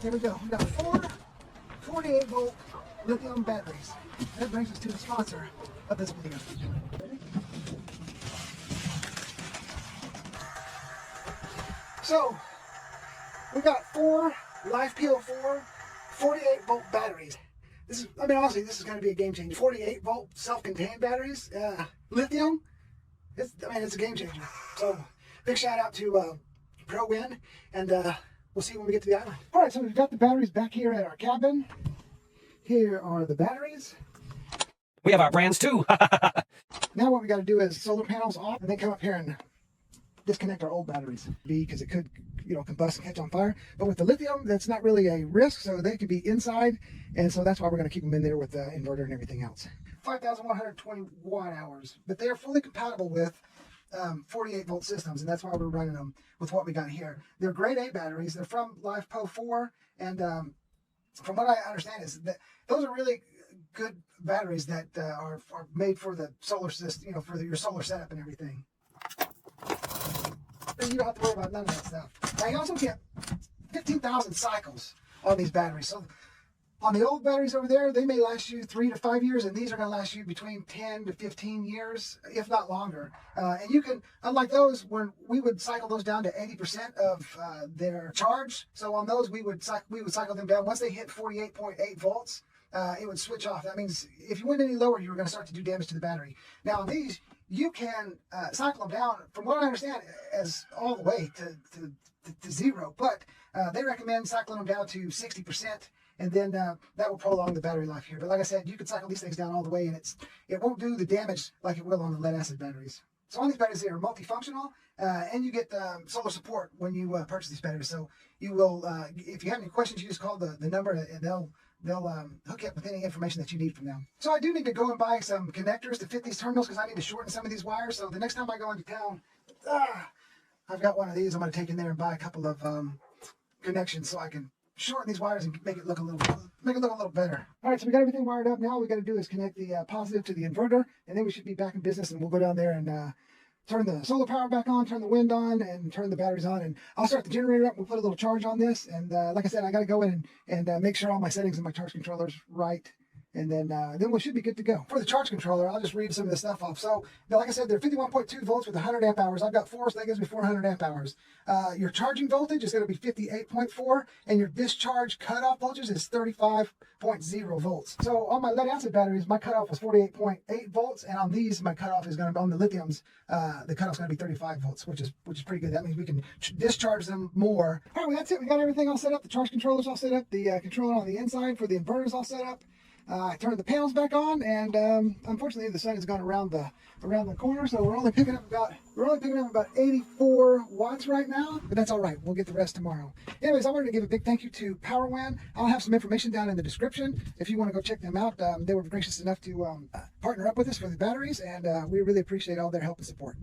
Here we go. We got 4 48-volt lithium batteries. That brings us to the sponsor of this video. So, we got 4 LiFePO4 48-volt batteries. This is, I mean, honestly, this is going to be a game changer. 48-volt self-contained batteries, lithium. It's a game changer. So, big shout out to Powerwin, and we'll see you when we get to the island. All right, so we've got the batteries back here at our cabin. Here are the batteries. We have our brands too. Now what we got to do is solar panels off, and then come up here and disconnect our old batteries, because it could, combust and catch on fire. But with the lithium, that's not really a risk, so they could be inside, and so that's why we're going to keep them in there with the inverter and everything else. 5,120 watt hours, but they are fully compatible with 48-volt systems, and that's why we're running them with what we got here. They're grade A batteries. They're from LiFePO4, and from what I understand is that those are really good batteries that are made for the solar system, for your solar setup and everything. You don't have to worry about none of that stuff. Now you also get 15,000 cycles on these batteries. So on the old batteries over there, they may last you 3 to 5 years, and these are going to last you between 10 to 15 years, if not longer. And you can, unlike those, when we would cycle those down to 80% of their charge. So on those, we would cycle them down. Once they hit 48.8 volts, it would switch off. That means if you went any lower, you were going to start to do damage to the battery. Now on these, you can cycle them down, from what I understand, as all the way to 0. But they recommend cycling them down to 60%. And then that will prolong the battery life here. But like I said, you can cycle these things down all the way, and it won't do the damage like it will on the lead acid batteries. So on these batteries, they are multifunctional, and you get solar support when you purchase these batteries. So you will, if you have any questions, you just call the number, and they'll hook you up with any information that you need from them. So I do need to go and buy some connectors to fit these terminals, because I need to shorten some of these wires. So the next time I go into town, I've got one of these. I'm going to take in there and buy a couple of connections so I can shorten these wires and make it look a little better. All right, so we got everything wired up. Now all we got to do is connect the positive to the inverter, and then we should be back in business, and we'll go down there and turn the solar power back on, turn the wind on, and turn the batteries on. And I'll start the generator up. We'll put a little charge on this, and like I said, I got to go in and make sure all my settings and my charge controller's right. And then we should be good to go. For the charge controller, I'll just read some of the stuff off. So, like I said, they're 51.2 volts with 100 amp hours. I've got 4, so that gives me 400 amp hours. Your charging voltage is going to be 58.4, and your discharge cutoff voltage is 35.0 volts. So on my lead acid batteries, my cutoff was 48.8 volts, and on these, my cutoff is going to be, on the lithiums, the cutoff is going to be 35 volts, which is pretty good. That means we can discharge them more. All right, well, that's it. We got everything all set up. The charge controller's all set up. The controller on the inside for the inverter's all set up. I turned the panels back on, and unfortunately the sun has gone around the corner, so we're only picking up about 84 watts right now, but that's all right. We'll get the rest tomorrow. Anyways, I wanted to give a big thank you to Powerwin. I'll have some information down in the description if you want to go check them out. They were gracious enough to partner up with us for the batteries, and we really appreciate all their help and support.